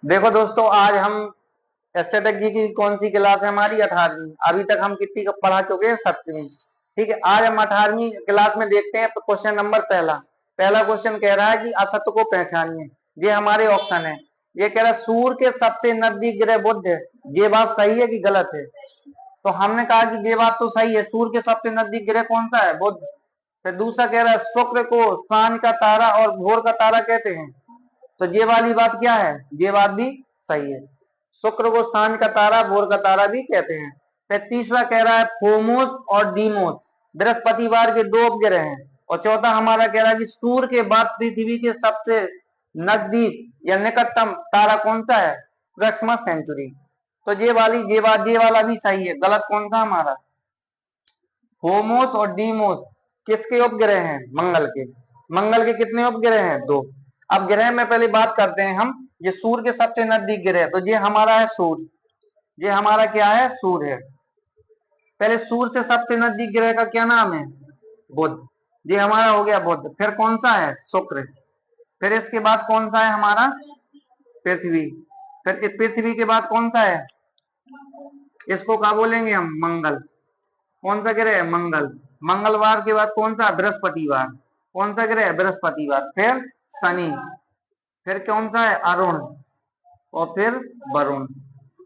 देखो दोस्तों, आज हम स्ट्रेटेजी की कौन सी क्लास है हमारी? 18वीं। अभी तक हम कितनी पढ़ा चुके हैं? 7वीं। ठीक है, आज हम 18वीं क्लास में देखते हैं क्वेश्चन नंबर पहला। पहला क्वेश्चन कह रहा है कि असत्य को पहचानिए। ये हमारे ऑप्शन है। ये कह रहा है सूर्य के सबसे नजदीक ग्रह बुध है। ये बात सही है कि गलत है? तो हमने कहा कि ये बात तो सही है, सूर्य के सबसे नजदीक ग्रह कौन सा है? बुध। फिर दूसरा कह रहा है शुक्र को सांझ का तारा और भोर का तारा कहते हैं। तो ये वाली बात क्या है? ये बात भी सही है। शुक्र को सांझ का तारा, भोर का तारा भी कहते हैं। फिर तीसरा कह रहा है फोमोस और डीमोस बृहस्पतिवार के दो उपग्रह हैं। और चौथा हमारा कह रहा है कि सूर्य के बाद पृथ्वी के सबसे नजदीक या निकटतम तारा कौन सा है? प्रक्सिमा सेंचुरी। तो ये वाला भी सही है। गलत कौन सा हमारा? होमोस और डीमोस किसके उपग्रह हैं? मंगल के। मंगल के कितने उपग्रह हैं? दो। अब ग्रह में पहले बात करते हैं हम। ये सूर्य के सबसे नजदीक ग्रह, तो ये हमारा है सूर्य। ये हमारा क्या है? सूर्य है। पहले सूर्य से सबसे नजदीक ग्रह का क्या नाम है? बुध। ये हमारा हो गया बुध। फिर कौन सा है? शुक्र। फिर इसके बाद कौन सा है हमारा? पृथ्वी। फिर इस पृथ्वी के बाद कौन सा है? इसको क्या बोलेंगे हम? मंगल। कौन सा ग्रह है? मंगल। मंगलवार के बाद कौन सा? बृहस्पतिवार। कौन सा ग्रह है? बृहस्पतिवार। फिर शनि। फिर कौन सा है? अरुण। और फिर वरुण।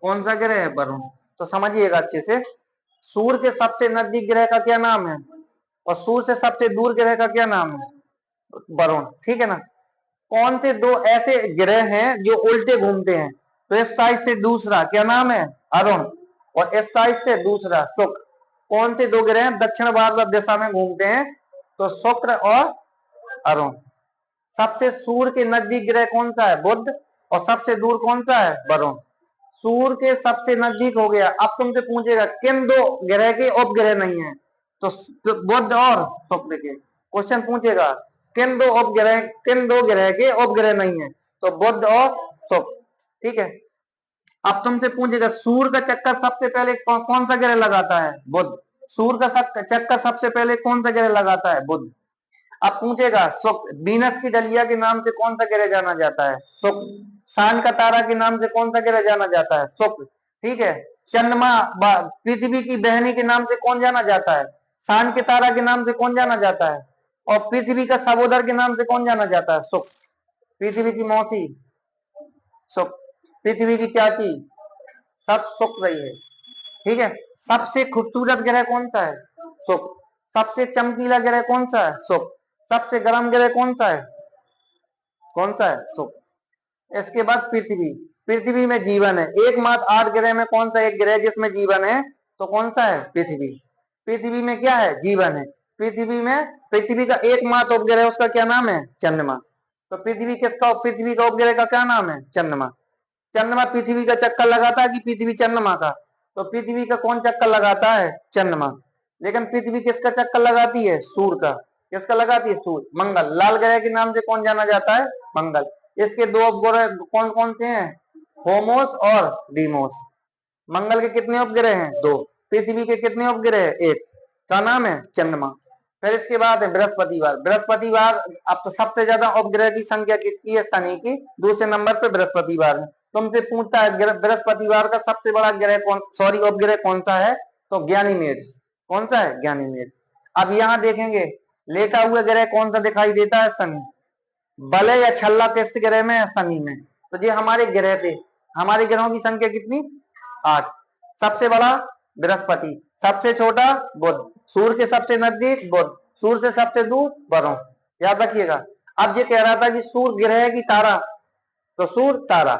कौन सा ग्रह है? वरुण। तो समझिएगा अच्छे से, सूर्य के सबसे नजदीक ग्रह का क्या नाम है और सूर्य से सबसे दूर ग्रह का क्या नाम है? वरुण। ठीक है ना? कौन से दो ऐसे ग्रह हैं जो उल्टे घूमते हैं? तो इस साइड से दूसरा क्या नाम है? अरुण। और इस साइड से दूसरा शुक्र। कौन से दो ग्रह दक्षिण भारत दिशा में घूमते हैं? तो शुक्र और अरुण। सबसे सूर्य के नजदीक ग्रह कौन सा है? बुध। और सबसे दूर कौन सा है? वरुण। सूर्य के सबसे नजदीक हो गया। अब तुमसे पूछेगा किन दो ग्रह के उपग्रह नहीं है? तो बुध और शुक्र के। क्वेश्चन पूछेगा किन दो ग्रह के उपग्रह नहीं है? तो बुध और शुक्र। ठीक है। अब तुमसे पूछेगा सूर्य का चक्कर सबसे पहले कौन सा ग्रह लगाता है? बुध। सूर्य का चक्कर सबसे पहले कौन सा ग्रह लगाता है? बुध। अब पूछेगा शुक्र, वीनस की डलिया के नाम से कौन सा ग्रह जाना जाता है? शुक्र। सांझ का तारा के नाम से कौन सा ग्रह जाना जाता है? शुक्र। ठीक है। चंद्रमा पृथ्वी की बहनी के नाम से कौन जाना जाता है? सांझ के तारा के नाम से कौन जाना जाता है? और पृथ्वी का सहोदर के नाम से कौन जाना जाता है? शुक्र। पृथ्वी की मौसी शुक्र। पृथ्वी की चाची सब शुक्र रही है। ठीक है। सबसे खूबसूरत ग्रह कौन सा है? शुक्र। सबसे चमकीला ग्रह कौन सा है? शुक्र। सबसे गर्म ग्रह कौन सा है? कौन सा है? शुक्र। इसके बाद पृथ्वी। पृथ्वी में जीवन है एकमात्र 8 ग्रह में कौन सा एक ग्रह जिसमें जीवन है? तो कौन सा है? पृथ्वी। पृथ्वी में क्या है? जीवन है। पृथ्वी का एकमात्र उपग्रह है, उसका क्या नाम है? चंद्रमा। तो पृथ्वी का उपग्रह का क्या नाम है? चंद्रमा। चंद्रमा पृथ्वी का चक्कर लगाता है कि पृथ्वी चंद्रमा का? तो पृथ्वी का कौन चक्कर लगाता है? चंद्रमा। लेकिन पृथ्वी किसका चक्कर लगाती है? सूर्य का। किसका लगाती है? सूर्य। मंगल। लाल ग्रह के नाम से कौन जाना जाता है? मंगल। इसके दो उपग्रह कौन कौन से हैं? होमोस और डीमोस। मंगल के कितने उपग्रह हैं? दो। पृथ्वी के कितने उपग्रह हैं? एक। का नाम है? चंद्रमा। फिर इसके बाद है बृहस्पतिवार। बृहस्पतिवार अब तो सबसे ज्यादा उपग्रह की संख्या किसकी है? शनि की। दूसरे नंबर पे बृहस्पतिवार है। तुमसे पूछता है बृहस्पतिवार का सबसे बड़ा ग्रह उपग्रह कौन सा है? तो ज्ञानीमेड। कौन सा है? ज्ञानीमेड। अब यहाँ देखेंगे लेटा हुआ ग्रह कौन सा दिखाई देता है? शनि। बले या छल्ला किस ग्रह में है? शनि में। तो ये हमारे ग्रह थे। हमारे ग्रहों की संख्या कितनी? 8। सबसे बड़ा बृहस्पति, सबसे छोटा बुध, सूर्य के सबसे नजदीक बुध, सूर्य से सबसे दूर वरुण। याद रखिएगा। अब ये कह रहा था कि सूर्य ग्रह है कि तारा? तो सूर्य तारा।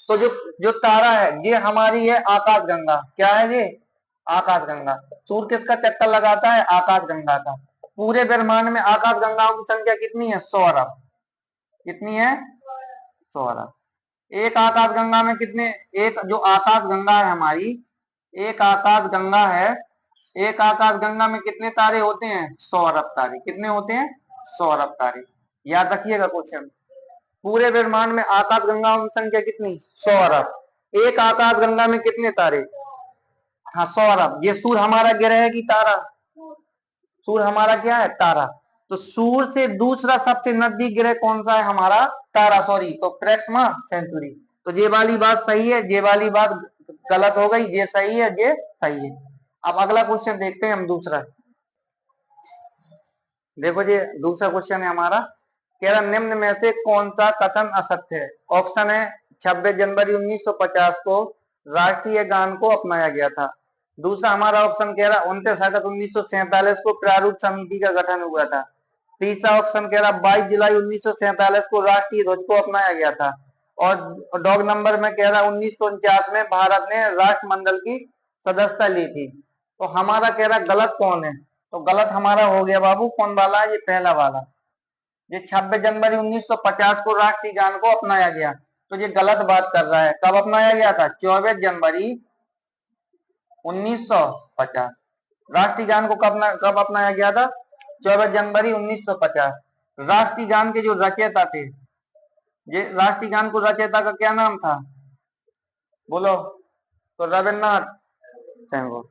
तो जो जो तारा है ये हमारी है आकाशगंगा। क्या है ये? आकाशगंगा। सूर्य किसका चक्कर लगाता है? आकाशगंगा का। पूरे ब्रह्मांड में आकाशगंगाओं की संख्या कितनी है? 100 अरब। कितनी है? 100 अरब। एक आकाश गंगा में कितने? एक जो आकाश गंगा है हमारी, एक आकाश गंगा है, एक आकाश गंगा में कितने तारे होते हैं? 100 अरब तारे। कितने होते हैं? 100 अरब तारे। याद रखिएगा क्वेश्चन। पूरे ब्रह्मांड में आकाश गंगाओं की संख्या कितनी? 100 अरब। एक आकाश गंगा में कितने तारे? हाँ, 100 अरब। ये सूर्य हमारा ग्रह है कि तारा? सूर्य हमारा क्या है? तारा। तो सूर्य से दूसरा सबसे नजदीक ग्रह कौन सा है हमारा? तारा। सॉरी, तो प्रैक्सिमा सेंचुरी। तो ये वाली बात सही है, ये वाली बात गलत हो गई, ये सही है, ये सही है। अब अगला क्वेश्चन देखते हैं हम दूसरा। देखो जी दूसरा क्वेश्चन है हमारा, कह रहा निम्न में से कौन सा कथन असत्य है। ऑप्शन है 26 जनवरी 1950 को राष्ट्रीय गान को अपनाया गया था। दूसरा हमारा ऑप्शन कह रहा 29 अगस्त 1947 को प्रारूप समिति का गठन हुआ था। तीसरा ऑप्शन कह रहा 22 जुलाई 1947 को राष्ट्रीय ध्वज को अपनाया गया था। और डॉग नंबर में कह रहा 1949 में भारत ने राष्ट्रमंडल की सदस्यता ली थी। तो हमारा कह रहा गलत कौन है। तो गलत हमारा हो गया बाबू कौन वाला, ये पहला वाला, ये 26 जनवरी 1950 को राष्ट्रीय गान को अपनाया गया। तो ये गलत बात कर रहा है। कब अपनाया गया था? 24 जनवरी 1950। राष्ट्रीय गान को कब अपनाया गया था? 24 जनवरी 1950। राष्ट्रीय गान के जो रचयिता थे, ये राष्ट्रीय गान को रचयिता का क्या नाम था बोलो? तो रविन्द्रनाथ टैगोर।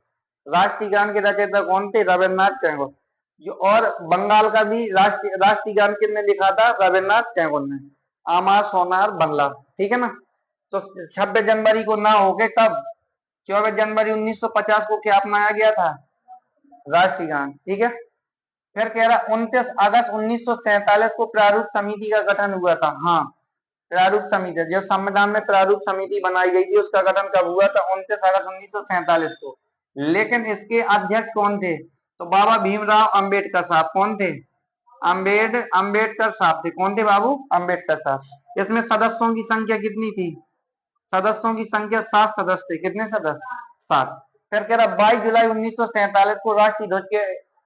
राष्ट्रीय गान के रचयिता कौन थे? रविन्द्रनाथ टैगोर। जो और बंगाल का भी राष्ट्रीय गान किसने लिखा था? रविन्द्रनाथ टैगोर ने। आमार सोनार बांग्ला, ठीक है ना। तो 26 जनवरी को ना होके कब 24 जनवरी 1950 को क्या अपनाया गया था? राष्ट्रीय गान, ठीक है। फिर कह रहा 29 अगस्त 1947 को प्रारूप समिति का गठन हुआ था। हाँ, प्रारूप समिति, जो संविधान में प्रारूप समिति बनाई गई थी उसका गठन कब हुआ था? 29 अगस्त 1947 को। लेकिन इसके अध्यक्ष कौन थे? तो बाबा भीमराव अंबेडकर साहब। कौन थे? अंबेडकर साहब थे। कौन थे बाबू? अंबेडकर साहब। इसमें सदस्यों की संख्या कितनी थी? सदस्यों की संख्या 7 सदस्य थे। कितने सदस्य? 7। फिर कह रहा 22 जुलाई 1947 को राष्ट्रीय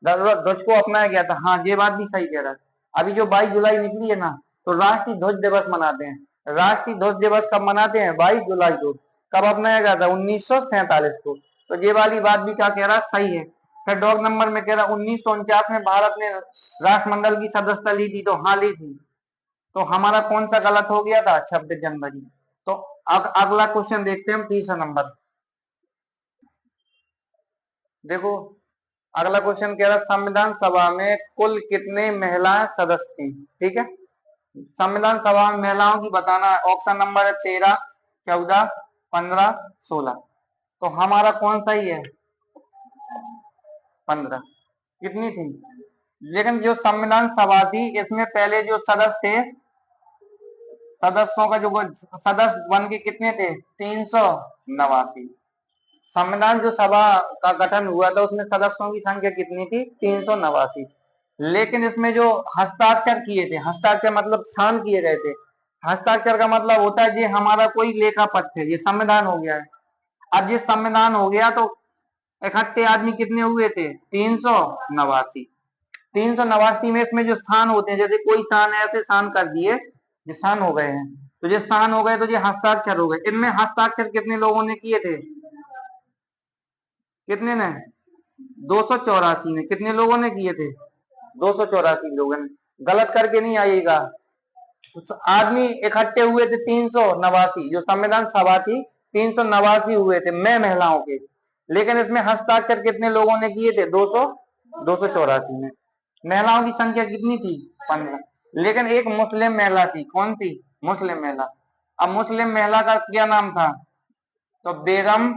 ध्वज को अपनाया गया था। हाँ, ये बात भी सही कह रहा है। अभी जो 22 जुलाई निकली है ना, तो राष्ट्रीय ध्वज दिवस मनाते हैं। राष्ट्रीय ध्वज दिवस कब मनाते हैं? 22 जुलाई को। कब अपनाया गया था? 1947 को। तो ये वाली बात भी क्या कह रहा है? सही है। फिर डॉग नंबर में कह रहा 1949 में भारत ने राष्ट्रमंडल की सदस्यता ली थी। तो हाँ, ली थी। तो हमारा कौन सा गलत हो गया था? 26 जनवरी। तो अगला क्वेश्चन देखते हैं हम, तीसरा नंबर। देखो अगला क्वेश्चन कह रहा संविधान सभा में कुल कितने महिला सदस्य थी? ठीक है, संविधान सभा में महिलाओं की बताना है। ऑप्शन नंबर है 13, 14, 15, 16। तो हमारा कौन सा ही है? 15। कितनी थी? लेकिन जो संविधान सभा थी इसमें पहले जो सदस्य थे, सदस्यों का जो सदस्य बन के कितने थे? 389। संविधान जो सभा का गठन हुआ था उसमें सदस्यों की संख्या कितनी थी? 389। लेकिन इसमें जो हस्ताक्षर किए थे, हस्ताक्षर मतलब साइन किए गए थे। हस्ताक्षर का मतलब होता है ये हमारा कोई लेखा पत्र है, ये संविधान हो गया है। अब ये संविधान हो गया तो इकट्ठे आदमी कितने हुए थे? 389। 389 में इसमें जो स्थान होते हैं, जैसे कोई स्थान ऐसे स्थान कर दिए, ये स्थान हो गए हैं। तो ये स्थान हो गए तो ये हस्ताक्षर हो गए। इनमें हस्ताक्षर कितने लोगों ने किए थे? कितने ने? 284 ने। कितने लोगों ने किए थे? 284 लोगों ने। गलत करके नहीं आइएगा। तो आदमी इकट्ठे हुए थे 389, जो संविधान सभा थी 389 हुए थे मैं महिलाओं के। लेकिन इसमें हस्ताक्षर कितने लोगों ने किए थे? 284 ने। महिलाओं की संख्या कितनी थी? 15। लेकिन एक मुस्लिम महिला थी। कौन थी? मुस्लिम महिला। अब मुस्लिम महिला का क्या नाम था? तो बेगम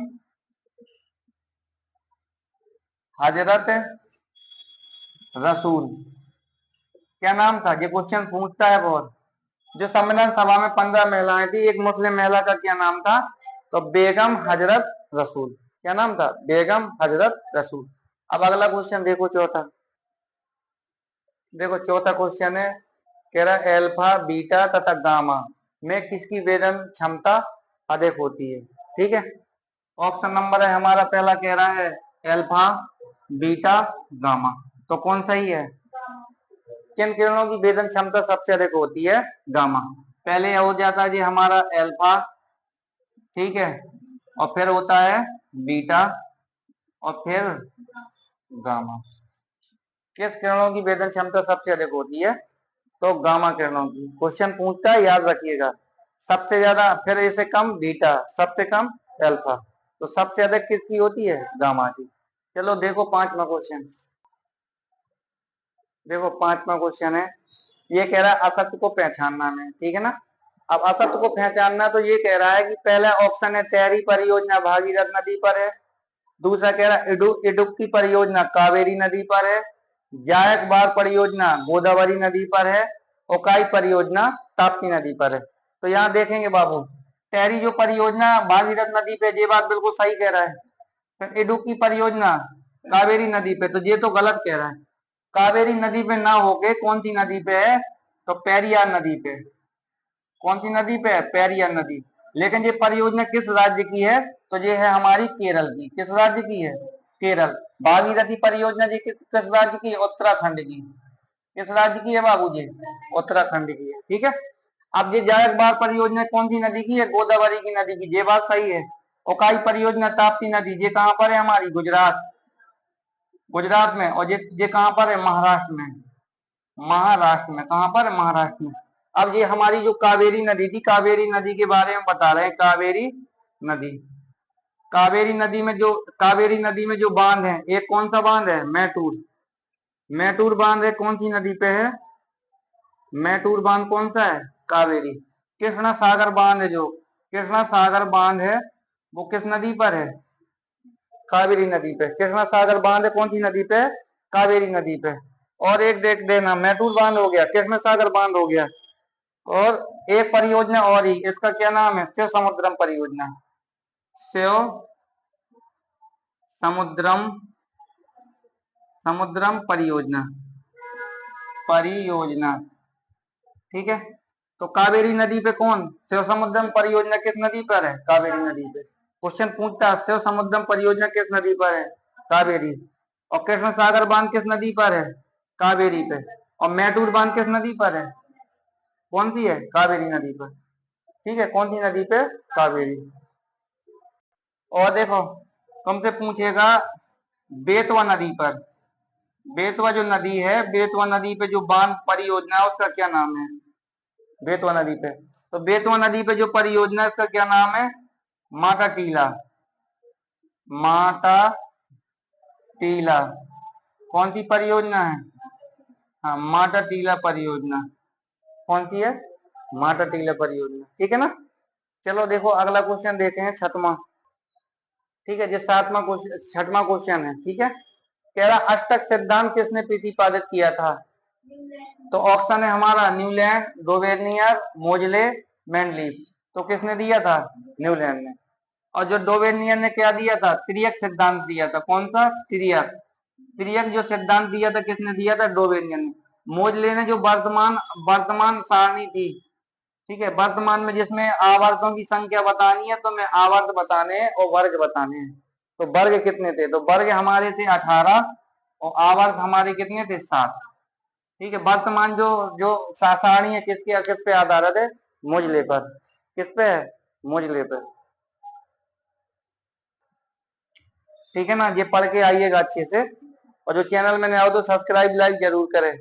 हजरत रसूल। क्या नाम था? ये क्वेश्चन पूछता है बहुत। जो संविधान सभा में 15 महिलाएं थी, एक मुस्लिम महिला का क्या नाम था? तो बेगम हजरत रसूल। क्या नाम था? बेगम हजरत रसूल। अब अगला क्वेश्चन देखो, चौथा। देखो चौथा क्वेश्चन है, कह रहा है अल्फा बीटा तथा गामा में किसकी वेदन क्षमता अधिक होती है? ठीक है, ऑप्शन नंबर है हमारा पहला कह रहा है अल्फा बीटा गामा। तो कौन सही है? किन किरणों की वेदन क्षमता सबसे अधिक होती है? गामा। पहले हो जाता है जी हमारा अल्फा, ठीक है, और फिर होता है बीटा और फिर गामा। किस किरणों की वेदन क्षमता सबसे अधिक होती है? तो गामा किरणों की। क्वेश्चन पूछता है, याद रखिएगा। सबसे ज्यादा, फिर इसे कम बीटा, सबसे कम अल्फा। तो सबसे अधिक किसकी होती है? गामा की। चलो देखो पांचवा क्वेश्चन। देखो पांचवा क्वेश्चन है, ये कह रहा है असत्य को पहचानना में, ठीक है ना। अब असत्य को पहचानना तो ये कह रहा है कि पहला ऑप्शन है टहरी परियोजना भागीरथ नदी पर है, दूसरा कह रहा है इडुक्की परियोजना कावेरी नदी पर है, जायकबार परियोजना गोदावरी नदी पर है, ओकाई परियोजना ताप्ती नदी पर है। तो यहाँ देखेंगे बाबू, टहरी जो परियोजना भागीरथ नदी पे, ये बात बिल्कुल सही कह रहा है। फिर इडुक्की परियोजना कावेरी नदी पे, तो ये तो गलत कह रहा है। कावेरी नदी पे ना होके कौन सी नदी पे है, तो पेरियार नदी पे। कौन सी नदी पे है, पेरियार नदी। लेकिन ये परियोजना किस राज्य की है, तो ये है हमारी केरल की। किस राज्य की है, केरल। भागीरथी परियोजना जी किस राज्य की, उत्तराखंड की। किस राज्य की है बाबू जी, उत्तराखंड की है। ठीक है। अब ये जायकबार परियोजना कौन सी नदी की है, गोदावरी की नदी की, ये बात सही है। ओकाई परियोजना ताप्ती नदी, ये कहां पर है, हमारी गुजरात, गुजरात में। और ये कहां पर है, महाराष्ट्र में। महाराष्ट्र में, कहां पर, महाराष्ट्र में। अब ये हमारी जो कावेरी नदी थी, कावेरी नदी के बारे में बता रहे हैं। कावेरी नदी, कावेरी नदी में जो बांध है, एक कौन सा बांध है, मैटूर। मैटूर बांध है, कौन सी नदी पे है, मैटूर बांध कौन सा है, कावेरी। कृष्णा सागर बांध है, जो कृष्णा सागर बांध है, वो किस नदी पर है, कावेरी नदी पे। कृष्णा सागर बांध है कौन सी नदी पे, कावेरी नदी पे। और एक देख देना, मैटूर बांध हो गया, कृष्ण सागर बांध हो गया, और एक परियोजना और ही, इसका क्या नाम है, शिव समुद्रम परियोजना। शिव समुद्रम, समुद्रम परियोजना, परियोजना। ठीक है। तो कावेरी नदी पे कौन, शिव समुद्रम परियोजना किस नदी पर है, कावेरी नदी पे। क्वेश्चन पूछता है शिव समुद्रम परियोजना किस नदी पर है, कावेरी। और कृष्ण सागर बांध किस नदी पर है, कावेरी पे। और मैटूर बांध किस नदी पर है, कौन सी है, कावेरी नदी पर। ठीक है, कौन सी नदी पे, कावेरी। और देखो, तुमसे पूछेगा बेतवा नदी पर, बेतवा जो नदी है, बेतवा नदी पे जो बांध परियोजना है, उसका क्या नाम है, बेतवा नदी पे। तो बेतवा नदी पे जो परियोजना है, उसका क्या नाम है, माटा टीला, माटा टीला। कौन सी परियोजना है, हाँ, माटा टीला परियोजना। कौन सी है, माटा टीला परियोजना। ठीक है ना। चलो देखो अगला क्वेश्चन देते हैं, छठवां। ठीक है, जो सातवां क्वेश्चन, छठवां क्वेश्चन है। ठीक है। कह रहा अष्टक सिद्धांत किसने प्रतिपादित किया था, तो ऑप्शन है हमारा न्यूलैंड, डोवेनियर, मोजले, मैंडलीफ। तो किसने दिया था, न्यूलैंड ने। और जो डोवेनियर ने क्या दिया था, त्रियक सिद्धांत दिया था। कौन सा, त्रियक। त्रियक जो सिद्धांत दिया था, किसने दिया था, डोवेनियर ने। मोजले ने जो वर्तमान वर्तमान सारणी थी, ठीक है, वर्तमान में जिसमें आवर्तों की संख्या बतानी है, तो मैं आवर्त बताने हैं और वर्ग बताने हैं। तो वर्ग कितने थे, तो वर्ग हमारे थे 18 और आवर्त हमारे कितने थे, 7। ठीक है। वर्तमान जो जो सारणी है, किसके किस पे आधारित है, मोजले पर। किस पे है, मोजले पर। ठीक है ना, ये पढ़ के आइएगा अच्छे से। और जो चैनल में नया हो तो सब्सक्राइब लाइक जरूर करें।